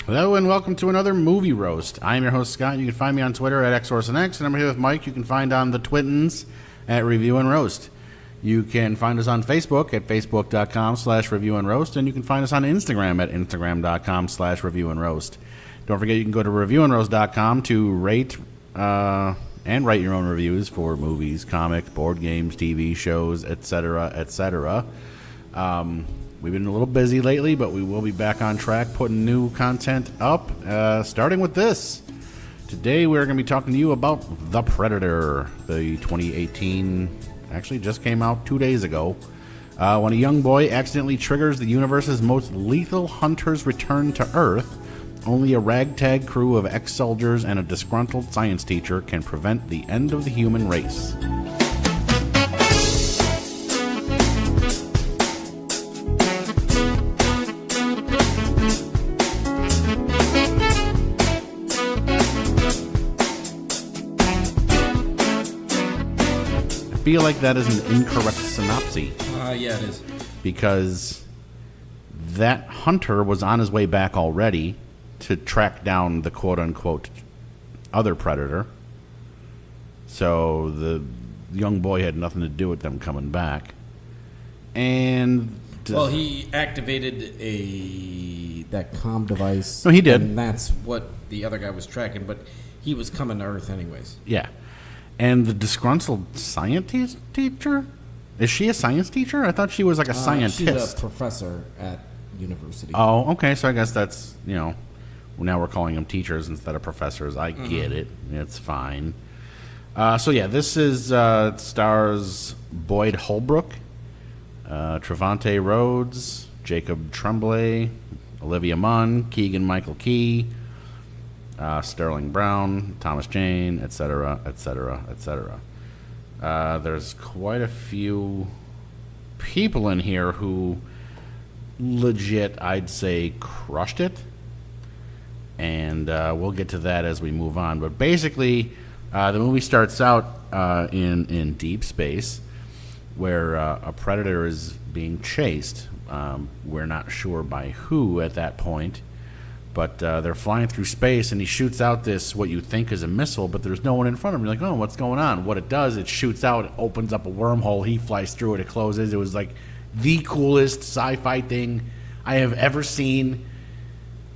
Hello and welcome to another movie roast. I am your host Scott. You can find me on Twitter at XOrSonX, and I'm here with Mike. You can find on the Twittens at Review and Roast. You can find us on Facebook at facebook.com/Review and Roast, and you can find us on Instagram at instagram.com/Review and Roast. Don't forget you can go to reviewandroast.com to rate and write your own reviews for movies, comics, board games, TV shows, etc., etc. We've been a little busy lately, but we will be back on track putting new content up, starting with this. Today we're going to be talking to you about The Predator, the 2018, actually just came out 2 days ago, when a young boy accidentally triggers the universe's most lethal hunters return to Earth. Only a ragtag crew of ex-soldiers and a disgruntled science teacher can prevent the end of the human race. I feel like that is an incorrect synopsis. Yeah, it is. Because that hunter was on his way back already to track down the quote-unquote other predator. So the young boy had nothing to do with them coming back. And Well, he activated that comm device. No, he did. And that's what the other guy was tracking, but he was coming to Earth anyways. yeah. And the disgruntled science teacher? Is she a science teacher? I thought she was like a scientist. She's a professor at university. Oh, okay. So I guess that's, now we're calling them teachers instead of professors. I get it. It's fine. So yeah, this is it stars Boyd Holbrook, Trevante Rhodes, Jacob Tremblay, Olivia Munn, Keegan-Michael Key, Sterling Brown, Thomas Jane, etc., etc., etc. There's quite a few people in here who legit, I'd say, crushed it. And we'll get to that as we move on. But basically, the movie starts out in deep space where a predator is being chased. We're not sure by who at that point. But they're flying through space, and he shoots out this, what you think is a missile, but there's no one in front of him. You're like, oh, what's going on? What it does, it shoots out, it opens up a wormhole, he flies through it, it closes. It was like the coolest sci-fi thing I have ever seen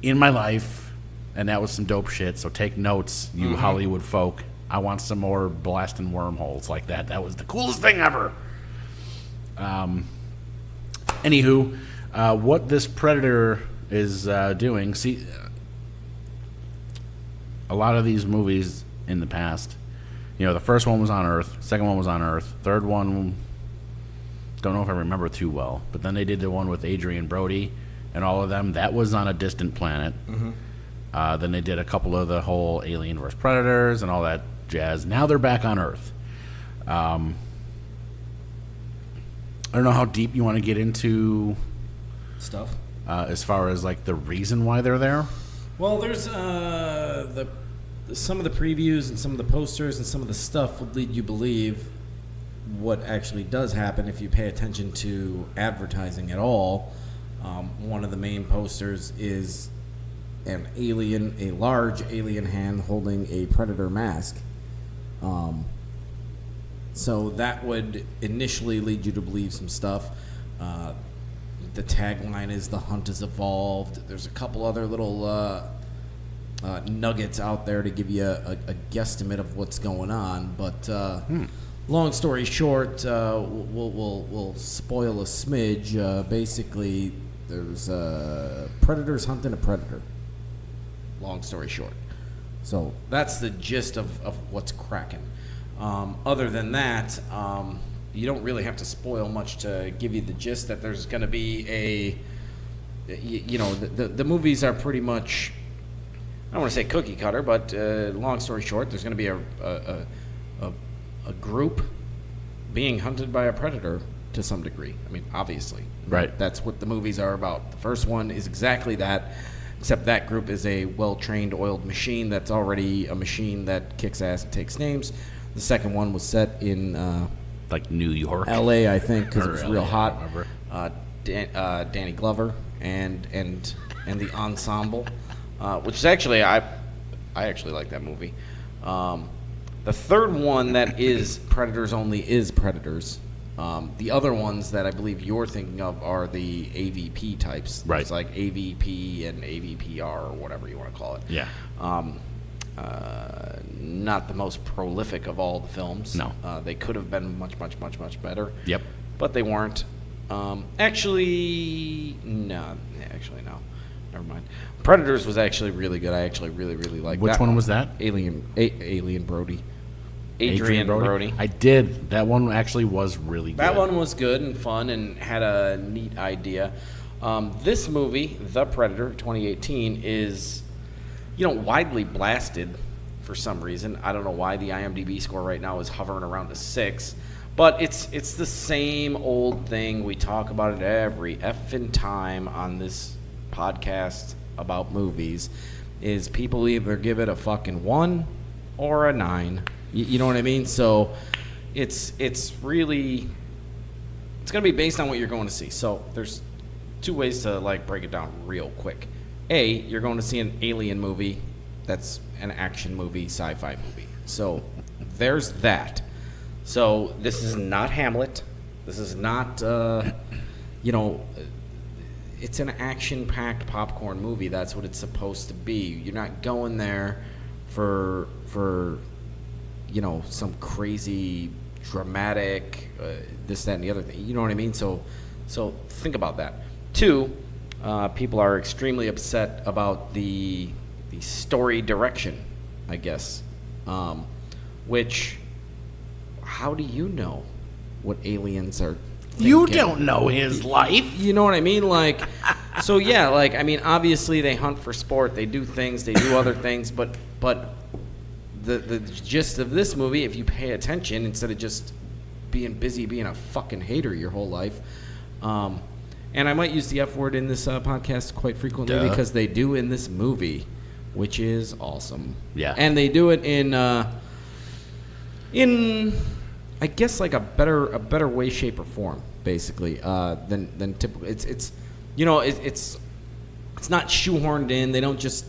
in my life, and that was some dope shit. So take notes, you Hollywood folk. I want some more blasting wormholes like that. That was the coolest thing ever. Anywho, what this predator is doing. See, a lot of these movies in the past, the first one was on Earth, second one was on Earth, third one, don't know if I remember too well, but then they did the one with Adrian Brody and all of them. That was on a distant planet. Then they did a couple of the whole Alien vs. Predators and all that jazz. Now they're back on Earth. I don't know how deep you want to get into Stuff. as far as like the reason why they're there. Well, there's some of the previews and some of the posters and some of the stuff would lead you believe what actually does happen if you pay attention to advertising at all. One of the main posters is a large alien hand holding a predator mask. So that would initially lead you to believe some stuff. The tagline is "The hunt is evolved." There's a couple other little nuggets out there to give you a guesstimate of what's going on. But long story short, we'll spoil a smidge. Basically, there's predators hunting a predator. Long story short. So that's the gist of what's cracking. Other than that, you don't really have to spoil much to give you the gist that there's going to be the movies are pretty much, I don't want to say cookie cutter, but long story short, there's going to be a group being hunted by a predator to some degree. I mean, obviously. Right. That's what the movies are about. The first one is exactly that, except that group is a well-trained, oiled machine that's already a machine that kicks ass and takes names. The second one was set in like New York, L.A., I think, because it was LA, real hot. I Danny Glover and the ensemble. which is actually I actually like that movie. The third one that is Predators only is Predators. The other ones that I believe you're thinking of are the AVP types. Right. It's like AVP and AVPR or whatever you want to call it. Yeah. Not the most prolific of all the films. No. They could have been much better. Yep. But they weren't. Actually, no. Never mind. Predators was actually really good. I actually really liked Which that one was that? Alien Brody. Adrian Brody. I did. That one actually was really good. That one was good and fun and had a neat idea. This movie, The Predator, 2018, is, widely blasted for some reason. I don't know why the IMDb score right now is hovering around a 6. But it's the same old thing. We talk about it every effing time on this podcast about movies, is people either give it a fucking 1 or a 9. You know what I mean? So it's really, it's going to be based on what you're going to see. So there's 2 ways to break it down real quick. A, you're going to see an alien movie that's an action movie, sci-fi movie. So there's that. So this is not Hamlet. This is not, it's an action-packed popcorn movie. That's what it's supposed to be. You're not going there for some crazy dramatic this, that, and the other thing. You know what I mean? So think about that. 2, people are extremely upset about the story direction, I guess, which, how do you know what aliens are thinking? You don't know his life. You know what I mean? So yeah, obviously they hunt for sport, they do things, they do other things, but the gist of this movie, if you pay attention, instead of just being busy being a fucking hater your whole life, and I might use the F word in this podcast quite frequently. Duh. Because they do in this movie, which is awesome. Yeah. And they do it in I guess a better way, shape, or form, basically, than typical. It's not shoehorned in. They don't just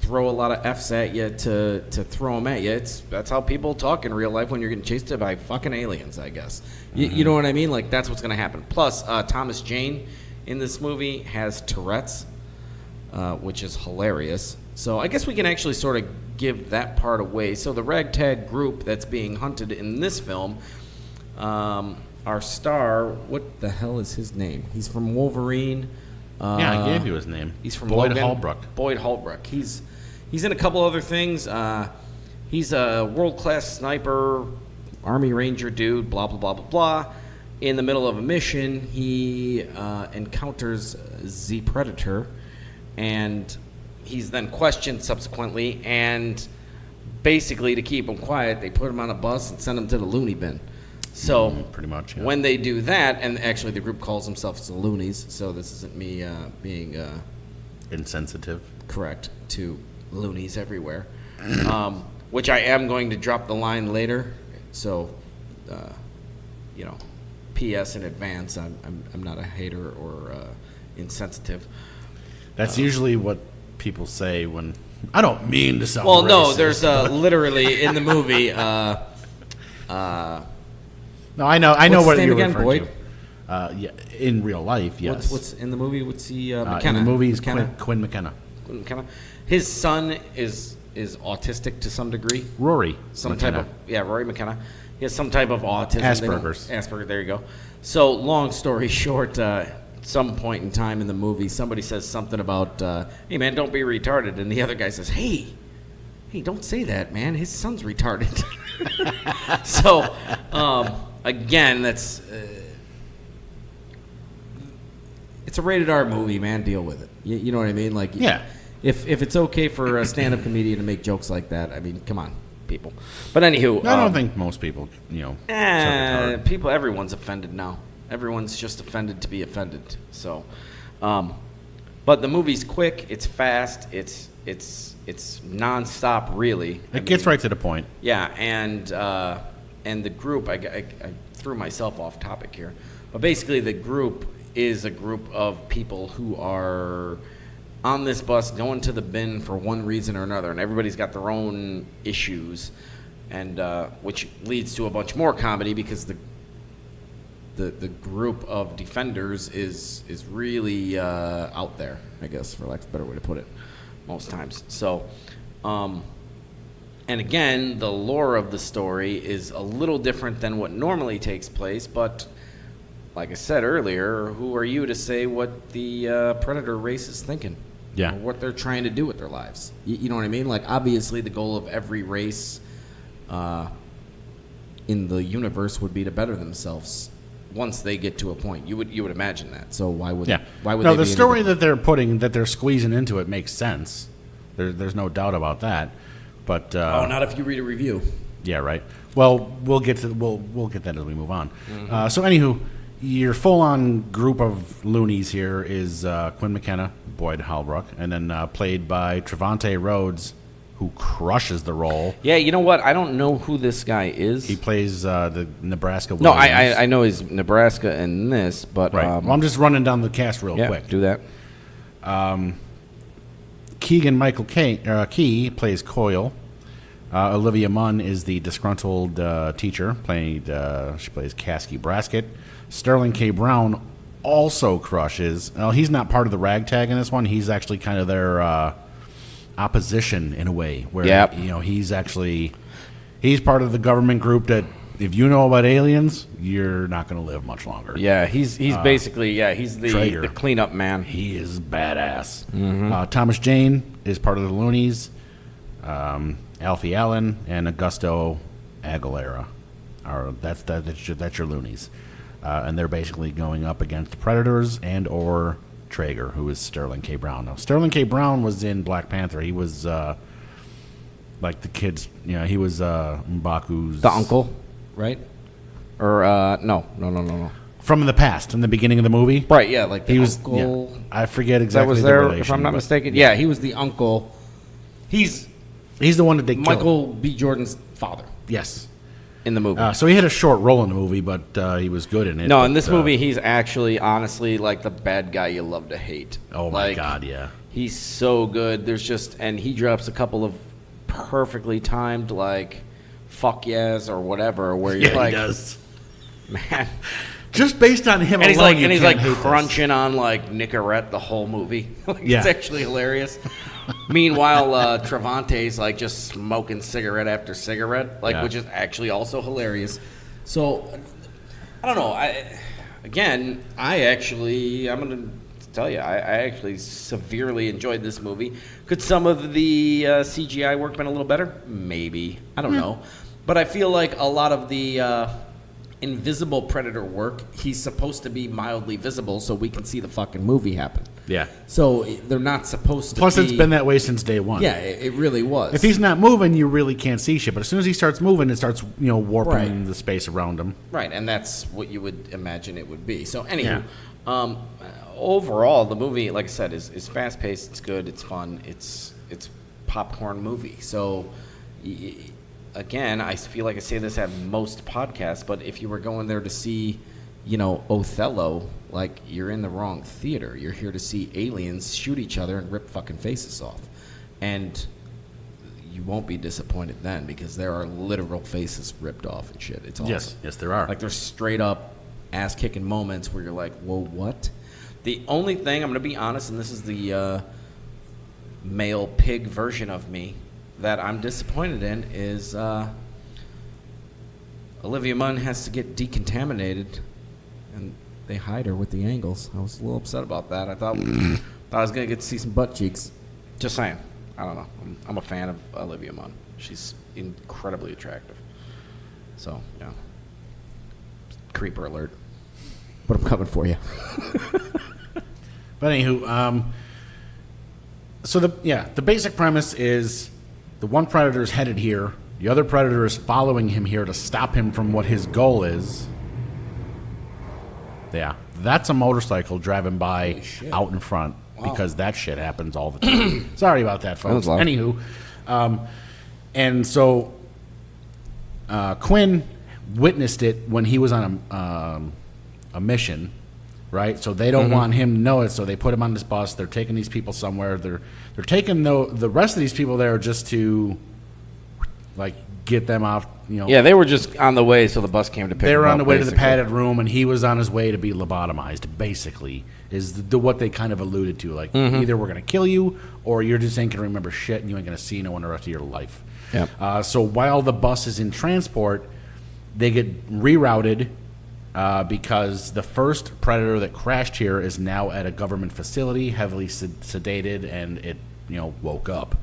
throw a lot of F's at you to throw them at you. That's how people talk in real life when you're getting chased by fucking aliens, I guess. You know what I mean? That's what's going to happen. Plus, Thomas Jane in this movie has Tourette's, which is hilarious. So I guess we can actually sort of give that part away. So the ragtag group that's being hunted in this film, our star, what the hell is his name? He's from Wolverine. Yeah, I gave you his name. He's from Boyd Logan. Holbrook. Boyd Holbrook. He's in a couple other things. He's a world-class sniper, Army Ranger dude, blah, blah, blah, blah, blah. In the middle of a mission, he encounters the Predator, and he's then questioned subsequently, and basically to keep him quiet, they put him on a bus and send him to the loony bin. So pretty much, yeah. when they do that, and actually the group calls themselves the Loonies, so this isn't me being Insensitive. correct to loonies everywhere, which I am going to drop the line later. So, P.S. in advance, I'm not a hater or insensitive. That's usually what people say when. I don't mean to sound Well, no, racist, there's but- literally in the movie. No, I know What's what his name you're again, referring Boyd? to. Yeah, in real life, yes. What's in the movie? What's he? In McKenna. the movies, McKenna? Quinn McKenna. McKenna. His son is autistic to some degree. Rory. Some McKenna. type of Rory McKenna. He has some type of autism. They don't- Asperger's. Asperger. There you go. So long story short, at some point in time in the movie, somebody says something about, "Hey man, don't be retarded," and the other guy says, "Hey, don't say that, man. His son's retarded." So again, that's it's a rated R movie, man. Deal with it. You know what I mean? Yeah. If it's okay for a stand-up comedian to make jokes like that, I mean, come on, people. But anywho, I don't think most people, took it hard. people, everyone's offended now. Everyone's just offended to be offended. So, but the movie's quick. It's fast. It's nonstop, really. It gets right to the point. Yeah, and the group, I threw myself off topic here, but basically the group is a group of people who are on this bus going to the bin for one reason or another, and everybody's got their own issues, and which leads to a bunch more comedy because the group of defenders is really out there, I guess, for lack of a better way to put it, most times. So, and again, the lore of the story is a little different than what normally takes place, but like I said earlier, who are you to say what the predator race is thinking? Yeah. Or what they're trying to do with their lives. You know what I mean? Like, obviously, the goal of every race in the universe would be to better themselves once they get to a point. You would imagine that. So why would Yeah. why would no, they the be story into that they're squeezing into it makes sense. There's no doubt about that. But Oh, not if you read a review. yeah, right. Well, we'll get that as we move on. So, anywho, your full-on group of loonies here is Quinn McKenna, Boyd Holbrook, and then played by Trevante Rhodes, who crushes the role. Yeah, you know what? I don't know who this guy is. He plays the Nebraska No, Williams. I know he's Nebraska in this, but Right. Well, I'm just running down the cast real yeah, quick. do that. Keegan-Michael Key plays Coyle. Olivia Munn is the disgruntled teacher. She plays Caskey Braskett. Sterling K. Brown also crushes. Well, he's not part of the ragtag in this one. He's actually kind of their opposition in a way. Where Yep. he's part of the government group that if you know about aliens, you're not going to live much longer. Yeah, he's basically he's Traeger. the cleanup man. He is badass. Thomas Jane is part of the Loonies. Alfie Allen and Augusto Aguilera that's your Loonies, and they're basically going up against Predators and or Traeger, who is Sterling K. Brown. Now, Sterling K. Brown was in Black Panther. He was like the kids. He was M'Baku's The uncle, right? Or no. from the past, in the beginning of the movie. Right, yeah, like the He was. uncle. Yeah, I forget That exactly was the there, relation, if I'm not but mistaken. Yeah, he was the uncle. He's he's the one that they killed. Michael B. Jordan's father. Yes. in the movie. So he had a short role in the movie, but he was good in it. No, but, in this movie, he's actually, honestly, like the bad guy you love to hate. Oh my Like, God, yeah. He's so good. And he drops a couple of perfectly timed, like, fuck yes or whatever, where you're Yeah, like, he does. man. Just based on him And he's alone, like, you can't hate this. crunching on like Nicorette the whole movie. Like, Yeah. It's actually hilarious. Meanwhile, Travante's like just smoking cigarette after cigarette, Yeah. which is actually also hilarious. So I don't know. I'm gonna tell you, I actually severely enjoyed this movie. Could some of the CGI work been a little better? Maybe. I don't know. But I feel like a lot of the invisible Predator work, he's supposed to be mildly visible so we can see the fucking movie happen. Yeah. So they're not supposed to Plus, be... it's been that way since day one. Yeah, it really was. If he's not moving, you really can't see shit. But as soon as he starts moving, it starts, warping Right. the space around him. Right, and that's what you would imagine it would be. So anywho, Overall, the movie, like I said, is fast paced. It's good. It's fun. It's popcorn movie. So again, I feel like I say this at most podcasts, but if you were going there to see, Othello, like, you're in the wrong theater. You're here to see aliens shoot each other and rip fucking faces off. And you won't be disappointed then because there are literal faces ripped off and shit. It's awesome. Yes, there are. Like, there's straight up ass-kicking moments where you're like, whoa, what? the only thing, I'm going to be honest, and this is the male pig version of me, that I'm disappointed in is Olivia Munn has to get decontaminated, and they hide her with the angles. I was a little upset about that. I thought I was going to get to see some butt cheeks. Just saying. I don't know. I'm a fan of Olivia Munn. She's incredibly attractive. So, yeah. Creeper alert. But I'm coming for you. But anywho, so the basic premise is the one predator is headed here. The other predator is following him here to stop him from what his goal is. Yeah, that's a motorcycle driving by out in front because that shit happens all the time. Sorry about that, folks. loud. Anywho, and so Quinn witnessed it when he was on a mission right? So they don't want him to know it, so they put him on this bus. They're taking these people somewhere. They're taking the rest of these people there just to, like, get them off, Yeah, they were just on the way, so the bus came to pick They were them on the up, way to the basically. padded room, and he was on his way to be lobotomized, basically, is what they kind of alluded to. Like, either we're going to kill you, or you're just ain't going to remember shit, and you ain't going to see no one the rest of your life. Yep. So while the bus is in transport, they get rerouted because the first Predator that crashed here is now at a government facility, heavily sedated, and it, woke up.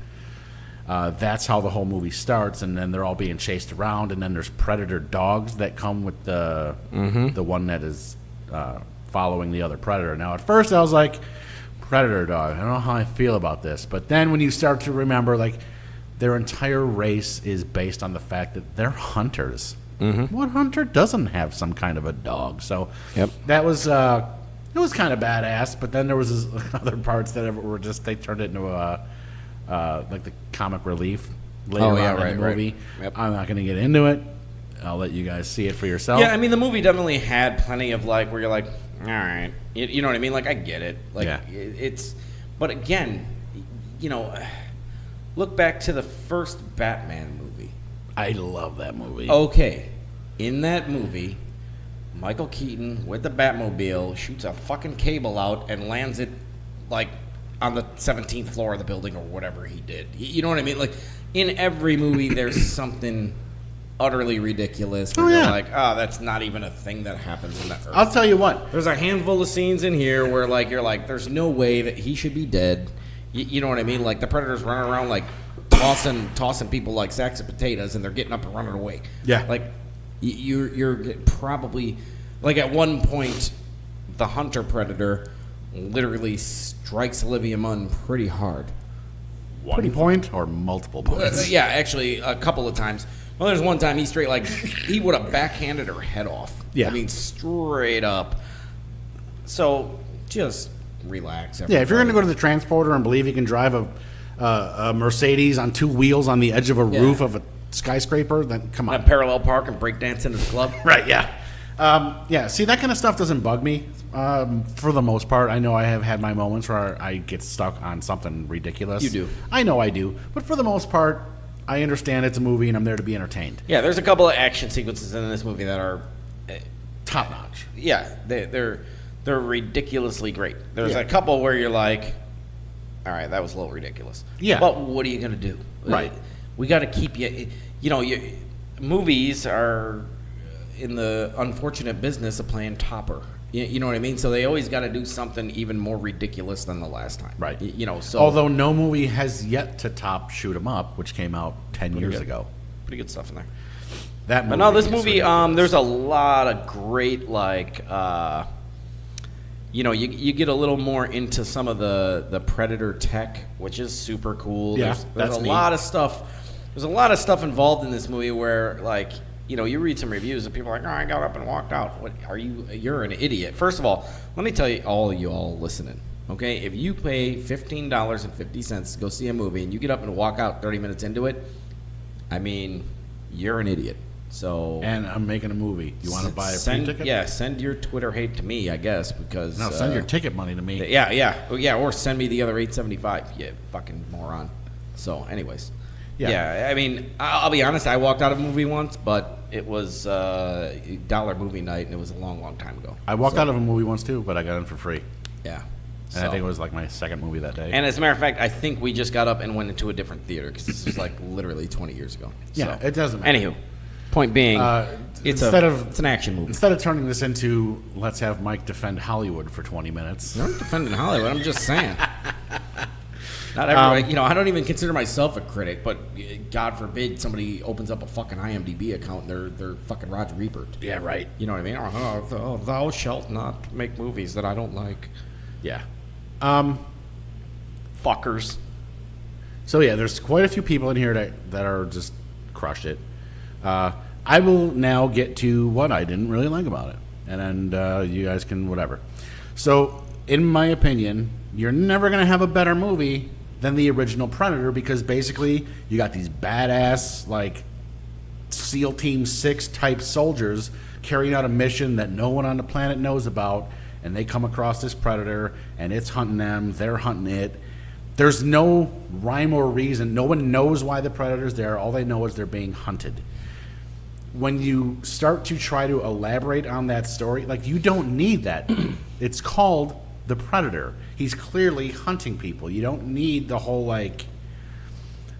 That's how the whole movie starts, and then they're all being chased around, and then there's Predator dogs that come with the one that is following the other Predator. Now, at first, I was like, Predator dog, I don't know how I feel about this, but then when you start to remember, like, their entire race is based on the fact that they're hunters. What hunter doesn't have some kind of a dog? So Yep. that was it was kind of badass, but then there was this other parts that were just, they turned it into a like the comic relief later on in the movie. Yep. I'm not going to get into it. I'll let you guys see it for yourself. Yeah, I mean, the movie definitely had plenty of, like, where you're like, all right. You know what I mean? Like, I get it. Like, Yeah. it's... But again, look back to the first Batman movie. I love that movie. Okay. In that movie, Michael Keaton, with the Batmobile, shoots a fucking cable out and lands it, like, on the 17th floor of the building or whatever he did. You know what I mean? Like, in every movie, there's something utterly ridiculous. Where you're like, that's not even a thing that happens in that earth. I'll tell you what. There's a handful of scenes in here where, like, you're like, there's no way that he should be dead. You know what I mean? Like, the Predator's running around, like, tossing people like sacks of potatoes, and they're getting up and running away. Yeah. Like, you're probably... Like, at one point, the hunter Predator literally strikes Olivia Munn pretty hard. One point or multiple points? Yeah, actually, a couple of times. Well, there's one time he would have backhanded her head off. Yeah. I mean, straight up. So, just relax. Yeah, if you're going to go to everybody. the transporter and believe you can drive a Mercedes on two wheels on the edge of a roof of a skyscraper, then come on. A parallel park and break dance in his club. Right, yeah. Yeah, see, that kind of stuff doesn't bug me for the most part. I know I have had my moments where I get stuck on something ridiculous. You do. I know I do. But for the most part, I understand it's a movie and I'm there to be entertained. Yeah, there's a couple of action sequences in this movie that are, Top notch. yeah, they're ridiculously great. There's Yeah. a couple where you're like, all right, that was a little ridiculous. Yeah. But what are you gonna do? Right. We got to keep you. Movies are in the unfortunate business of playing topper. You know what I mean? So they always got to do something even more ridiculous than the last time. Right. So Although no movie has yet to top Shoot 'Em Up, which came out 10 years good. ago. pretty good stuff in there. That movie But no, this is movie, ridiculous. there's a lot of great, like, you get a little more into some of the Predator tech, which is super cool. Yeah, There's that's a neat. lot of stuff. There's a lot of stuff involved in this movie where, like, you read some reviews and people are like, oh, I got up and walked out. What are you? You're an idiot. First of all, let me tell you all listening. Okay, if you pay $15.50 to go see a movie and you get up and walk out 30 minutes into it, I mean, you're an idiot. So And I'm making a movie. You want to buy a free ticket? Yeah, send your Twitter hate to me, I guess, because No, send your ticket money to me. yeah, or send me the other $8.75. You fucking moron. So, anyways, Yeah. I mean, I'll be honest. I walked out of a movie once, but it was dollar movie night, and it was a long, long time ago. I walked out of a movie once too, but I got in for free. Yeah, And I think it was like my second movie that day. And as a matter of fact, I think we just got up and went into a different theater because this was like literally 20 years ago. Yeah, So, it doesn't matter. Anywho, point being, it's an action movie. Instead of turning this into let's have Mike defend Hollywood for 20 minutes. I'm not defending Hollywood. I'm just saying. Not everybody, I don't even consider myself a critic, but God forbid somebody opens up a fucking IMDb account and they're fucking Roger Ebert. Yeah, right. You know what I mean? Thou shalt not make movies that I don't like. Yeah. Fuckers. So yeah, there's quite a few people in here that are just crushed it. I will now get to what I didn't really like about it, and then you guys can whatever. So, in my opinion, you're never gonna have a better movie than the original Predator because basically you got these badass like SEAL Team 6 type soldiers carrying out a mission that no one on the planet knows about, and they come across this predator, and it's hunting them, they're hunting it. There's no rhyme or reason. No one knows why the predator's there. All they know is they're being hunted. When you start to try to elaborate on that story, like, you don't need that. It's called The Predator. He's clearly hunting people. You don't need the whole, like,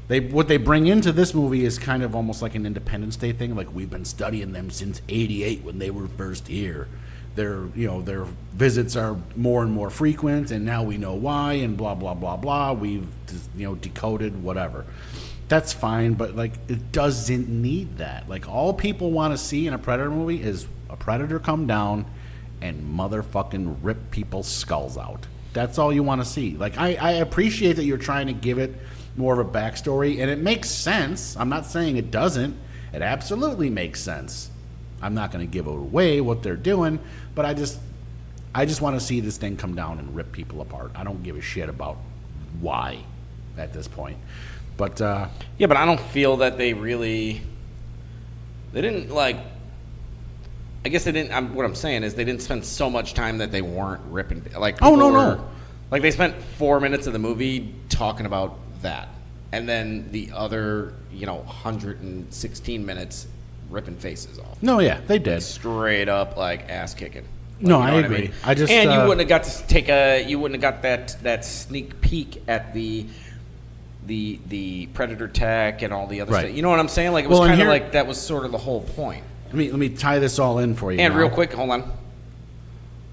what they bring into this movie is kind of almost like an Independence Day thing. Like, we've been studying them since '88 when they were first here. Their visits are more and more frequent, and now we know why, and blah blah blah blah. We've decoded whatever. That's fine, but like, it doesn't need that. Like, all people want to see in a Predator movie is a predator come down and motherfucking rip people's skulls out. That's all you want to see. Like, I appreciate that you're trying to give it more of a backstory, and it makes sense. I'm not saying it doesn't. It absolutely makes sense. I'm not going to give away what they're doing, but I just want to see this thing come down and rip people apart. I don't give a shit about why at this point. But yeah, but I don't feel that they didn't like. I guess they didn't. What I'm saying is they didn't spend so much time that they weren't ripping. Like, no. Like, they spent 4 minutes of the movie talking about that, and then the other 116 minutes ripping faces off. No, yeah, they did. Straight up, like, ass kicking. Like, no, I agree. mean? I just and you wouldn't have got to take you wouldn't have got that sneak peek at the predator tech and all the other stuff. You know what I'm saying? Like, it was kind of like that was sort of the whole point. Let me tie this all in for you. And now. real quick, hold on.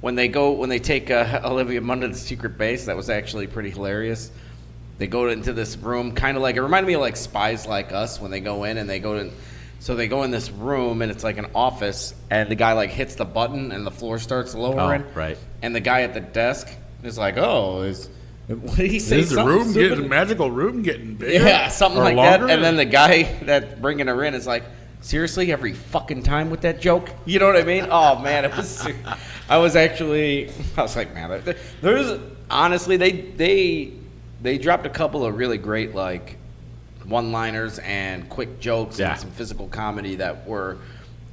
When they take Olivia Munn to the secret base, that was actually pretty hilarious. They go into this room, kind of like, it reminded me of like Spies Like Us when they go in and they go in this room and it's like an office, and the guy like hits the button and the floor starts lowering. Oh, right. And the guy at the desk is like, what did he say? Is the magical room getting bigger? Yeah, something or like longer? that. And then the guy that's bringing her in is like, seriously, every fucking time with that joke? You know what I mean? Oh man, I was like, man, there's honestly they dropped a couple of really great like one-liners and quick jokes and some physical comedy that were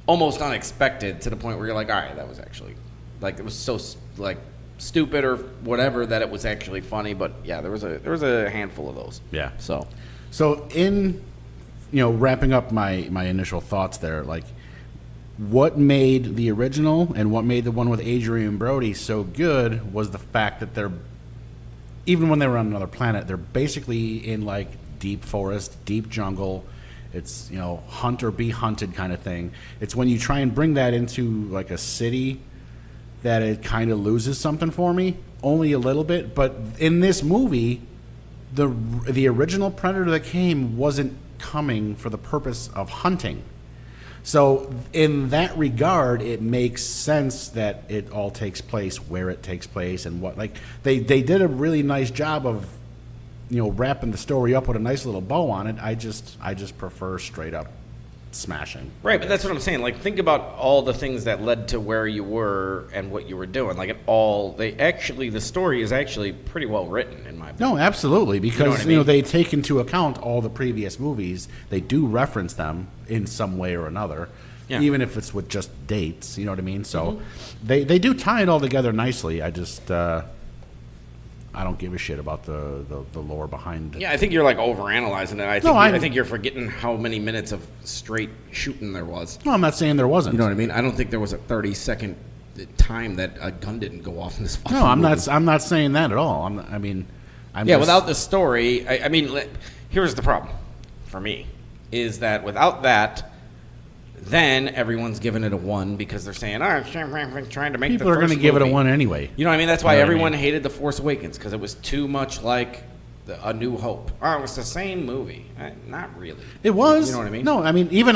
almost unexpected, to the point where you're like, all right, that was actually, like, it was so like stupid or whatever that it was actually funny. But yeah, there was a handful of those. Yeah. So in wrapping up my initial thoughts there, like, what made the original and what made the one with Adrian Brody so good was the fact that they're, even when they were on another planet, they're basically in like deep forest, deep jungle. It's, hunt or be hunted kind of thing. It's when you try and bring that into like a city that it kind of loses something for me, only a little bit. But in this movie, the original Predator that came wasn't coming for the purpose of hunting. So in that regard, it makes sense that it all takes place where it takes place, and what, like, they did a really nice job of wrapping the story up with a nice little bow on it. I just prefer straight up smashing. Right, but that's what I'm saying. Like, think about all the things that led to where you were and what you were doing. Like, the story is actually pretty well written, in my opinion. No, absolutely, because I mean? they take into account all the previous movies. They do reference them in some way or another, even if it's with just dates. You know what I mean? So they do tie it all together nicely. I just I don't give a shit about the lore behind. Yeah, I think you're like overanalyzing it. I think you're forgetting how many minutes of straight shooting there was. No, I'm not saying there wasn't. You know what I mean? I don't think there was a 30-second time that a gun didn't go off in this fucking No, I'm movie. not saying that at all. Without the story, I mean, here's the problem for me, is that without that, then everyone's giving it a 1 because they're saying, I'm trying to make people are going to give it a 1 anyway. You know what I mean? That's why everyone hated The Force Awakens, because it was too much like A New Hope. Oh, it was the same movie. Not really. It was. You know what I mean? No, I mean, even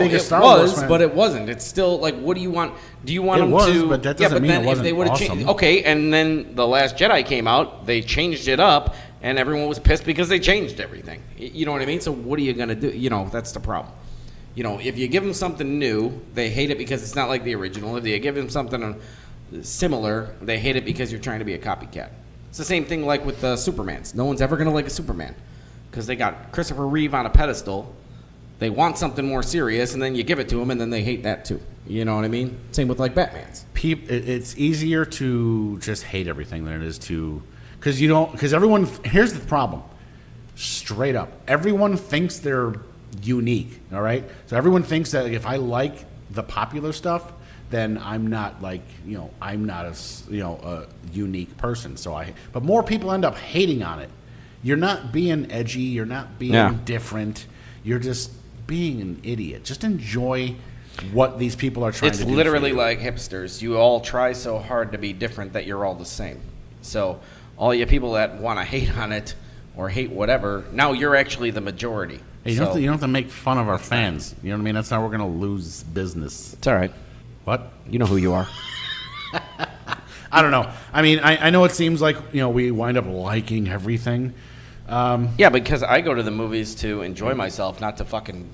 biggest Star Wars fan. But it wasn't. It's still like, what do you want? Do you want it them was, to? But that doesn't mean then it wasn't if they would've awesome. changed, okay, and then The Last Jedi came out. They changed it up, and everyone was pissed because they changed everything. You know what I mean? So what are you gonna do? That's the problem. If you give them something new, they hate it because it's not like the original. If you give them something similar, they hate it because you're trying to be a copycat. It's the same thing like with Supermans. No one's ever going to like a Superman because they got Christopher Reeve on a pedestal, They want something more serious, and then you give it to them, and then they hate that too. You know what I mean? Same with like Batman's. It's easier to just hate everything than it is to, because everyone, here's the problem, straight up, everyone thinks they're unique, all right? So everyone thinks that if I like the popular stuff, then I'm not like, I'm not a unique person. But more people end up hating on it. You're not being edgy, you're not being different, you're just being an idiot. Just enjoy what these people are trying to do. It's literally like hipsters. You all try so hard to be different that you're all the same. So all you people that want to hate on it or hate whatever, now you're actually the majority. Hey, you don't have to make fun of our fans. You know what I mean? That's how we're going to lose business. It's all right. What? You know who you are. I don't know. I mean, I know it seems like, we wind up liking everything. Yeah, because I go to the movies to enjoy myself, not to fucking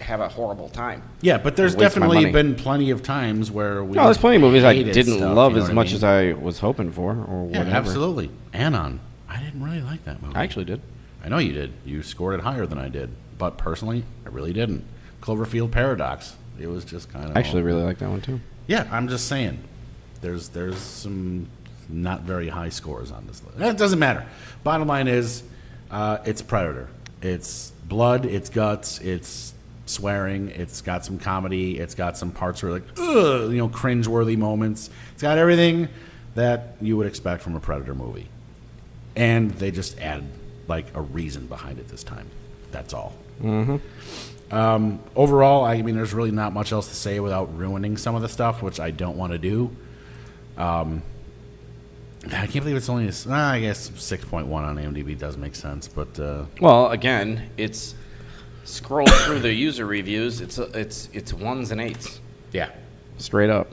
have a horrible time. Yeah, but there's Waste my definitely money. been plenty of times where we No, there's plenty of movies I hated didn't stuff, love you know as what much I mean? as I was hoping for, or Yeah, whatever. absolutely. Anon. I didn't really like that movie. I actually did. I know you did. You scored it higher than I did. But personally, I really didn't. Cloverfield Paradox. It was just kind of... I actually really like that one too. Yeah, I'm just saying. There's some not very high scores on this list. It doesn't matter. Bottom line is, it's Predator. It's blood, it's guts, it's swearing, it's got some comedy, it's got some parts where like, ugh, cringe-worthy moments. It's got everything that you would expect from a Predator movie. And they just added like a reason behind it this time. That's all. Overall, I mean, there's really not much else to say without ruining some of the stuff, which I don't want to do. I can't believe it's only, I guess 6.1 on IMDb does make sense, but Well, again, it's scroll through the user reviews. It's ones and eights, yeah. straight up.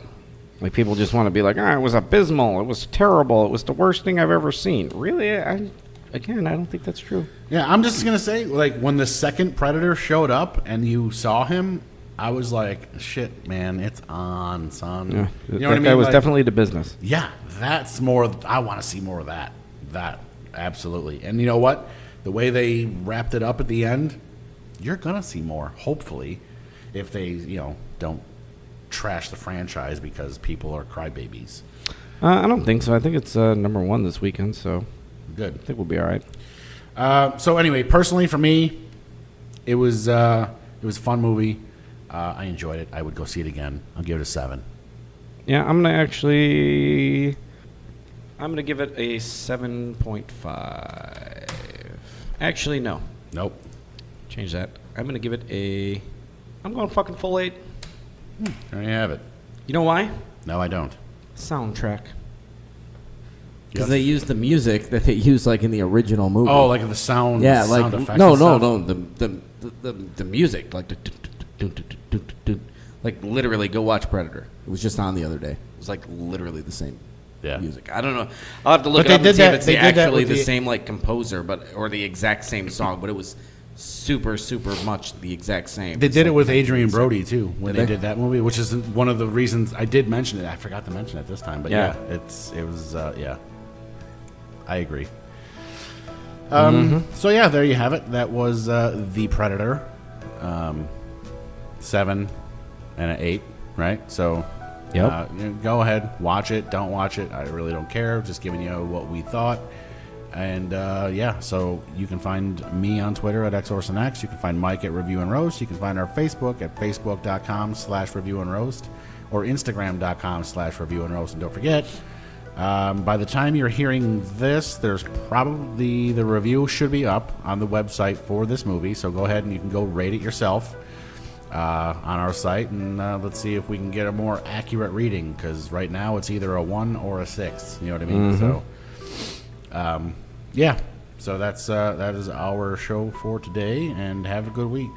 Like people just want to be like, it was abysmal, it was terrible, it was the worst thing I've ever seen. Really, I don't think that's true. Yeah, I'm just going to say, like, when the second Predator showed up and you saw him, I was like, shit, man, it's on, son. Yeah, You know that what I mean? guy was Like, definitely the business. yeah, that's more, I want to see more of that. That, absolutely. And you know what? The way they wrapped it up at the end, you're going to see more, hopefully, if they, don't trash the franchise because people are crybabies. I don't think so. I think it's number one this weekend, so Good. I think we'll be all right. So anyway, personally for me, it was a fun movie. I enjoyed it. I would go see it again. I'll give it a 7. Yeah, I'm gonna give it a 7.5. Actually, no. Nope. Change that. I'm gonna give it I'm going fucking full 8. There you have it. You know why? No, I don't. Soundtrack. Because they use the music that they use like in the original movie. Oh, like the sound. yeah, sound like effects no, and no, stuff? no. The music, like like literally, go watch Predator. It was just on the other day. It was like literally the same Yeah. music. I I don't know. I'll have to look But it up they and did see that- if it's they did that actually with the the- same like composer, or the exact same song. But it was super much the exact same. They did it with Adrian Brody too when Did they they? did that movie, which is one of the reasons I did mention it. I forgot to mention it this time, but Yeah. yeah, it was yeah. I agree. So yeah, there you have it. That was The Predator, 7 and an 8, right? So Yep. go ahead, watch it. Don't watch it. I really don't care. Just giving you what we thought. And yeah, so you can find me on Twitter at XOrsonX. You can find Mike at Review and Roast. You can find our Facebook at facebook.com/Review and Roast or Instagram.com/Review and Roast. And don't forget, by the time you're hearing this, there's probably the review should be up on the website for this movie. So go ahead and you can go rate it yourself on our site, and let's see if we can get a more accurate reading. Because right now it's either a 1 or a 6. You know what I mean? So. Yeah, so that is our show for today, and have a good week.